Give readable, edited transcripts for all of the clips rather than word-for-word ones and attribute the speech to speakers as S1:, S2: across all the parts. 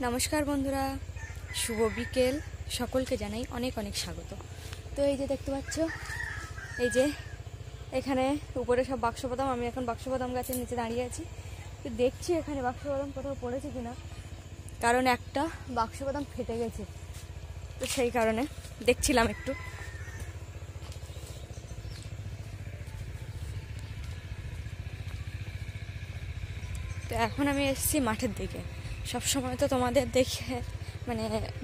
S1: নমস্কার বন্ধুরা, শুভ বিকেল। সকলকে জানাই অনেক অনেক স্বাগত। তো এই যে দেখতে পাচ্ছ, এই যে এখানে উপরে সব বাক্সবাদাম, আমি এখন বাক্সবাদাম গাছের নিচে দাঁড়িয়ে আছি। তো দেখছি এখানে বাক্সবাদাম কোথাও পড়েছে কিনা, কারণ একটা বাক্সবাদাম ফেটে গেছে, তো সেই কারণে দেখছিলাম একটু। তো এখন আমি এসেছি মাঠের দিকে। সব সময় তো তোমাদের দেখে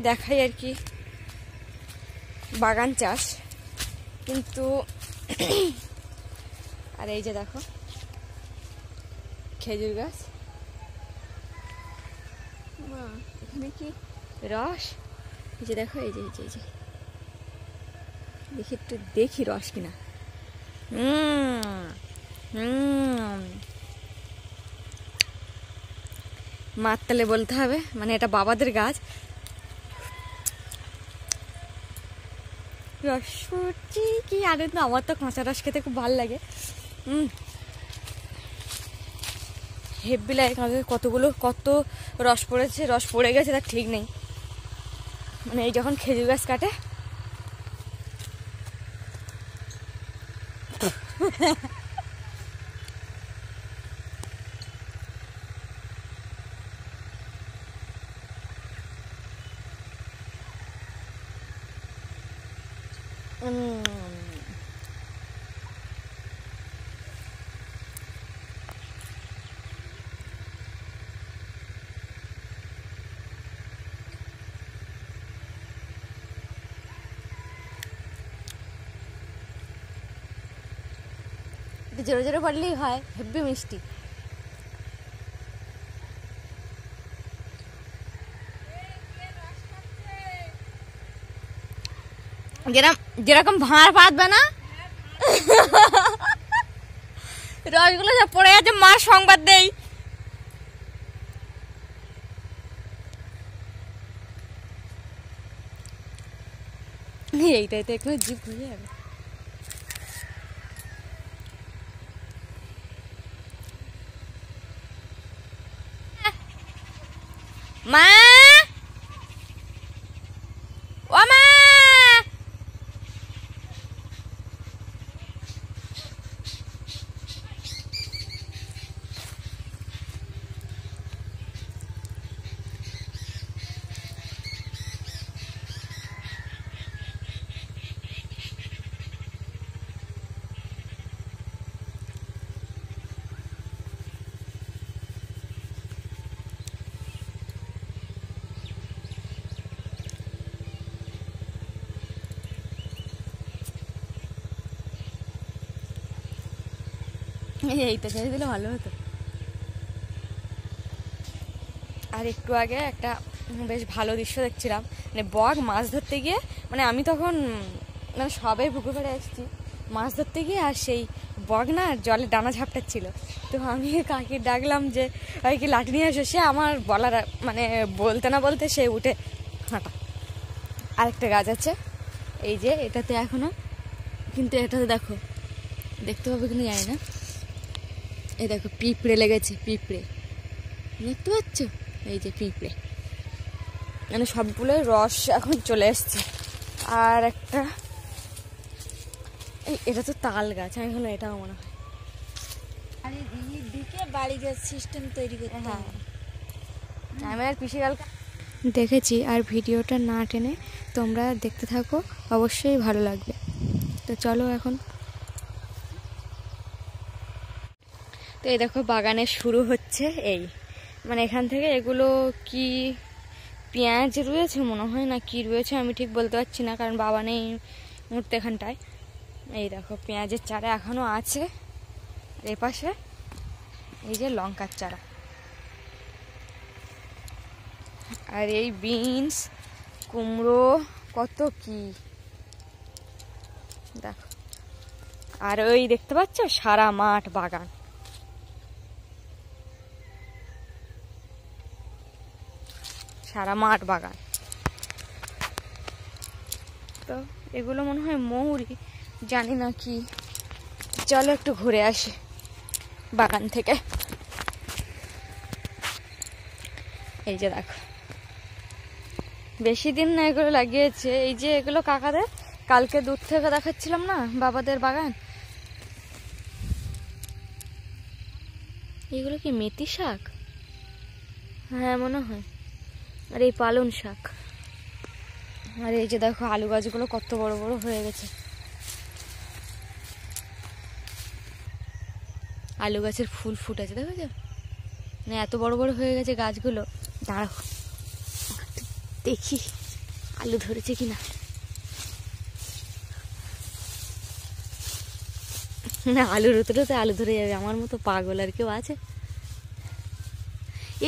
S1: দেখাই আর কি বাগান চাষ, কিন্তু আর এই যে দেখো খেজুর গাছ, এখানে কি রস, এই যে দেখো, এই যে এই যে দেখি একটু দেখি রস কিনা। মাততালে বলতে হবে, এটা বাবাদের গাছ। রস পড়ছি কি আনন্দ, আমার তো কাঁচা রস খেতে খুব ভালো লাগে। হেব্বি লাগে, কত রস পড়েছে, রস পড়ে গেছে তার ঠিক নেই। এই যখন খেজুর গাছ কাটে জোরে জোরে পড়লেই হয়, হেব্বি মিষ্টি। যেরকম ভাঁড় পাতবে না, রসগুলো সব পড়ে গেছে, মার সংবাদ দেই। এইটাই তো একটু জিভ হয়ে যাবে। মা, ও মা, এইটা ছেড়ে দিলে ভালো হতো। আর একটু আগে একটা বেশ ভালো দৃশ্য দেখছিলাম, বক মাছ ধরতে গিয়ে, আমি তখন সবে পুকুর পাড়ে এসেছি মাছ ধরতে গিয়ে, আর সেই বক না জলে ডানা ঝাপটাচ্ছিল। তো আমি কাকি ডাকলাম যে ওই কি লাঠি নিয়ে আসো, সে আমার বলার বলতে না বলতে সে উঠে হাঁটা। আরেকটা গাছ আছে এই যে এটাতে এখনো, কিন্তু এটাতে দেখো, দেখতে পাবে কিন্তু জানি না, এই দেখো পিঁপড়ে লেগেছে, পিঁপড়ে দেখতে পাচ্ছ, এই যে পিঁপড়ে, সবগুলো রস এখন চলে এসছে। আর একটা এটা তো তাল গাছ, আমি হলো এটাও মনে হয় বাড়ি গাছ সিস্টেম তৈরি করতে। হ্যাঁ, আমি আর পিসিকাল দেখেছি। আর ভিডিওটা না টেনে তোমরা দেখতে থাকো, অবশ্যই ভালো লাগবে। তো চলো এখন। তো এই দেখো বাগানে শুরু হচ্ছে, এই এখান থেকে এগুলো কি পেঁয়াজ রয়েছে মনে হয়, না কি রয়েছে আমি ঠিক বলতে পারছি না, কারণ বাবা নেই মুহূর্তে এখানটায়। এই দেখো পেঁয়াজের চারা এখনো আছে, এ পাশে এই যে লঙ্কার চারা, আর এই বিনস, কুমড়ো, কত কি দেখো। আর ওই দেখতে পাচ্ছ সারা মাঠ বাগান, সারা মাঠ বাগান। তো এগুলো মনে হয় মৌরি, জানি না কি। চলো একটু ঘুরে আসি বাগান থেকে। এই যে দেখো বেশি দিন না এগুলো লাগিয়েছে। এই যে এগুলো কাকাদের, কালকে দূর থেকে দেখাচ্ছিলাম না বাবাদের বাগান। এগুলো কি মেথি শাক? হ্যাঁ মনে হয়। আর এই পালং শাক। আর এই যে দেখো আলু গাছগুলো কত বড় বড় হয়ে গেছে। আলু গাছের ফুল ফুটেছে, দেখো যে না এত বড় বড় হয়ে গেছে গাছগুলো। দাঁড়াও দেখি আলু ধরেছে কিনা। না আলু রুতরোতে আলু ধরে যাবে, আমার মতো পাগল আর কেউ আছে?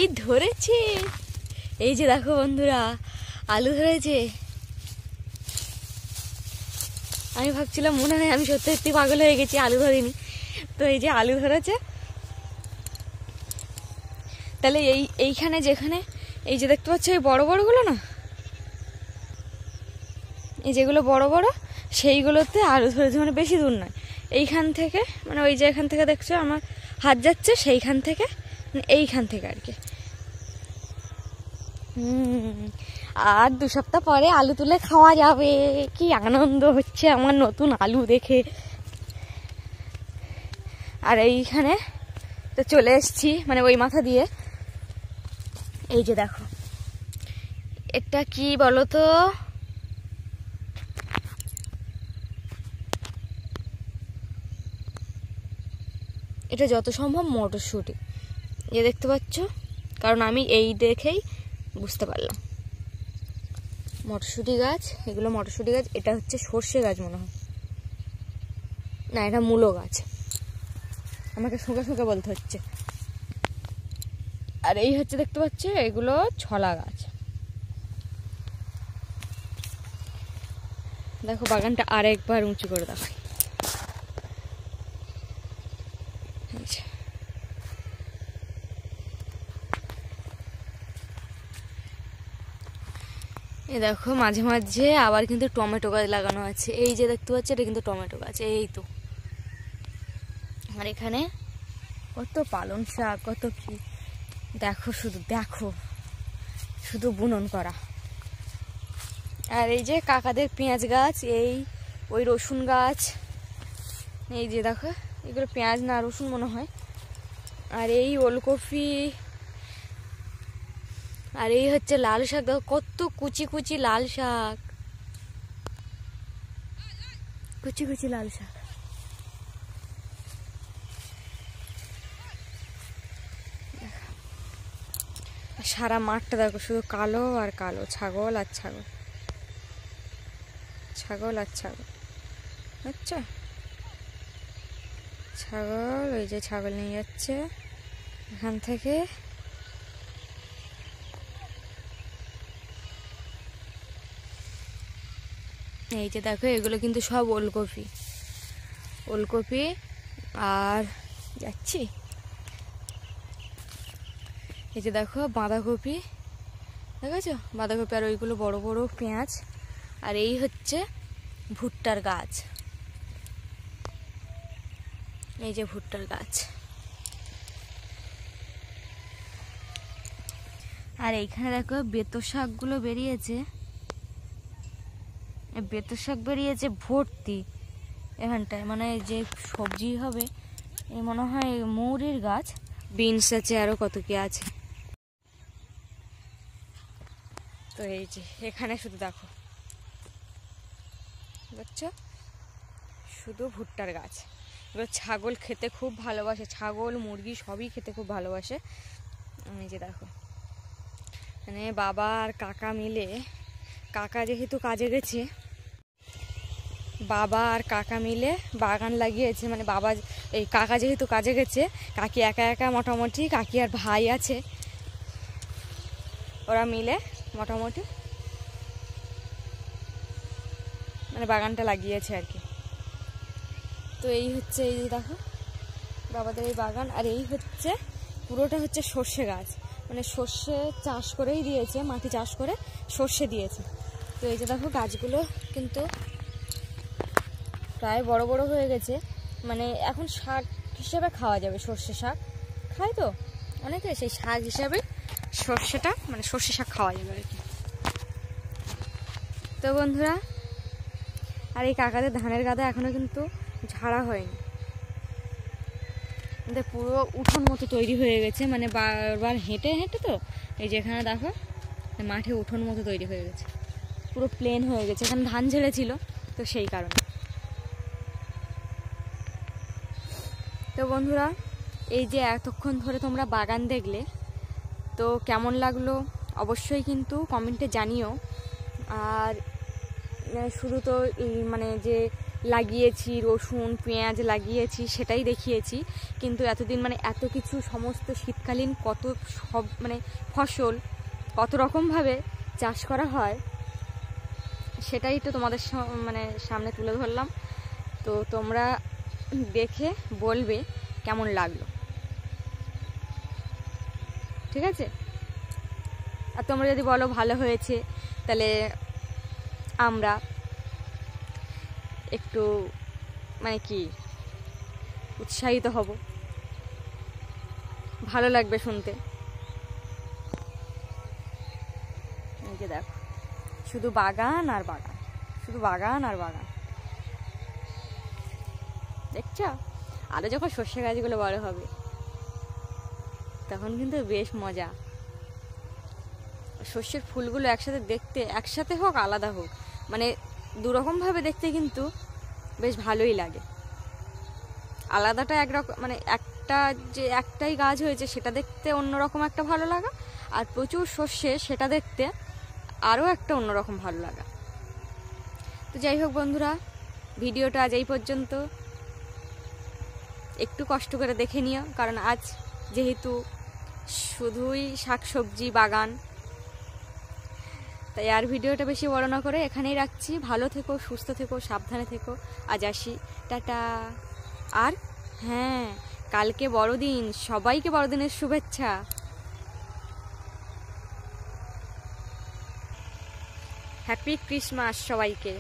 S1: এই ধরেছে, এই যে দেখো বন্ধুরা আলু ধরেছে। আমি ভাবছিলাম মনে হয় আমি সত্যি সত্যি পাগল হয়ে গেছি, আলু ধরিনি। তো এই যে আলু ধরেছে। তাহলে এইখানে যেখানে এই যে দেখতে পাচ্ছ এই বড় বড়গুলো না, এই যেগুলো বড় বড় সেইগুলোতে আলু ধরেছে, মানে বেশি দূর নয়। এইখান থেকে মানে ওই যে এখান থেকে দেখছো আমার হাত যাচ্ছে, সেইখান থেকে এইখান থেকে আর কি। আর 2 সপ্তাহ পরে আলু তুলে খাওয়া যাবে। কি আনন্দ হচ্ছে আমার নতুন আলু দেখে। আর এইখানে তো চলে এসছি, মানে ওই মাথা দিয়ে। এই যে দেখো এটা কি বলো তো, এটা যত সম্ভব মটরশুঁটি। এ দেখতে পাচ্ছ, কারণ আমি এই দেখেই বুঝতে পারলাম মটরশুঁটি গাছ। এগুলো মটরশুঁটি গাছ। এটা হচ্ছে সর্ষে গাছ মনে হয়, না এটা মূলো গাছ, আমাকে শুঁকে শুঁকে বলতে হচ্ছে। আর এই হচ্ছে দেখতে পাচ্ছ এগুলো ছলা গাছ। দেখো বাগানটা আরেকবার উঁচু করে দেখাই। এই দেখো মাঝে মাঝে আবার কিন্তু টমেটো গাছ লাগানো আছে। এই যে দেখতে পাচ্ছ এটা কিন্তু টমেটো গাছ। এই তো আর এখানে কত পালং শাক, কত কি দেখো, শুধু দেখো, শুধু বুনন করা। আর এই যে কাকাদের পেঁয়াজ গাছ, এই ওই রসুন গাছ। এই যে দেখো এগুলো পেঁয়াজ না রসুন মনে হয়। আর এই ওলকপি। আর এই হচ্ছে লাল শাক, দেখো কত কুচি কুচি লাল শাক, কুচি কুচি লাল শাক। সারা মাঠটা দেখো শুধু কালো আর কালো, ছাগল আর ছাগল, ছাগল আর ছাগল। আচ্ছা ছাগল, ওই যে ছাগল নিয়ে যাচ্ছে এখান থেকে। এই যে দেখো এগুলো কিন্তু সব ওলকপি, ওলকপি। আর যাচ্ছি, এই যে দেখো বাঁধাকপি, দেখেছো বাঁধাকপি। আর ওইগুলো বড় বড় পেঁয়াজ। আর এই হচ্ছে ভুট্টার গাছ, এই যে ভুট্টার গাছ। আর এইখানে দেখো বেতো শাকগুলো বেরিয়েছে, বেতো শাক বেরিয়েছে ভর্তি এখানটায়, মানে যে সবজি হবে এই মনে হয় মৌরির গাছ। বিনস আছে, আরো কত কি আছে। তো এই যে এখানে শুধু দেখো, বুঝছো, শুধু ভুট্টার গাছ। এবার ছাগল খেতে খুব ভালোবাসে, ছাগল মুরগি সবই খেতে খুব ভালোবাসে। এই যে দেখো মানে বাবা আর কাকা মিলে, কাকা যেহেতু কাজে গেছে, বাবা আর কাকা মিলে বাগান লাগিয়েছে। মানে বাবা এই কাকা যেহেতু কাজে গেছে, কাকি একা একা মোটামুটি, কাকি আর ভাই আছে, ওরা মিলে মোটামুটি মানে বাগানটা লাগিয়েছে আর কি। তো এই হচ্ছে, এই দেখো বাবাদের এই বাগান। আর এই হচ্ছে পুরোটা হচ্ছে সর্ষে গাছ, মানে সর্ষে চাষ করেই দিয়েছে, মাটি চাষ করে সর্ষে দিয়েছে। তো এই যে দেখো গাছগুলো কিন্তু প্রায় বড় বড় হয়ে গেছে, মানে এখন শাক হিসেবে খাওয়া যাবে। সর্ষে শাক খায় তো অনেকে, সেই শাক হিসাবে সর্ষেটা মানে সর্ষে শাক খাওয়া যাবে আর কি। তো বন্ধুরা, আর এই কাকাদের ধানের গাদা এখনো কিন্তু ঝাড়া হয়নি, পুরো উঠোন মতো তৈরি হয়ে গেছে, মানে বারবার হেঁটে হেঁটে তো এই যেখানে দেখো মাঠে উঠোন মতো তৈরি হয়ে গেছে, পুরো প্লেন হয়ে গেছে, এখানে ধান ঝেড়েছিল তো সেই কারণে। তো বন্ধুরা, এই যে এতক্ষণ ধরে তোমরা বাগান দেখলে, তো কেমন লাগলো অবশ্যই কিন্তু কমেন্টে জানিও। আর শুধু তো মানে যে লাগিয়েছি রসুন পেঁয়াজ লাগিয়েছি সেটাই দেখিয়েছি, কিন্তু এতদিন মানে এত কিছু সমস্ত শীতকালীন কত সব মানে ফসল কত রকমভাবে চাষ করা হয় সেটাই তো তোমাদের মানে সামনে তুলে ধরলাম। তো তোমরা দেখে বলবে কেমন লাগলো, ঠিক আছে? আর তোমরা যদি বলো ভালো হয়েছে তাহলে আমরা একটু মানে কি উৎসাহিত হব, ভালো লাগবে শুনতে। এই যে দেখো শুধু বাগান আর বাগান, শুধু বাগান আর বাগান, দেখছ? আরো যখন সর্ষে গাছগুলো বড় হবে তখন কিন্তু বেশ মজা। সর্ষের ফুলগুলো একসাথে দেখতে, একসাথে হোক আলাদা হোক, মানে দুরকমভাবে দেখতে কিন্তু বেশ ভালোই লাগে। আলাদাটা একরকম, মানে একটা যে একটাই গাছ হয়েছে সেটা দেখতে অন্যরকম একটা ভালো লাগা, আর প্রচুর সর্ষে সেটা দেখতে আরও একটা অন্যরকম ভালো লাগা। তো যাই হোক বন্ধুরা, ভিডিওটা আজ এই পর্যন্ত। একটু কষ্ট করে দেখে নিও, কারণ আজ যেহেতু শুধুই শাকসবজি বাগান, তাই আর ভিডিওটা বেশি বড় না করে এখানেই রাখছি। ভালো থেকো, সুস্থ থেকো, সাবধানে থেকো। আজ আসি, টাটা। আর হ্যাঁ, কালকে বড়দিন, সবাইকে বড়দিনের শুভেচ্ছা। হ্যাপি ক্রিসমাস সবাইকে।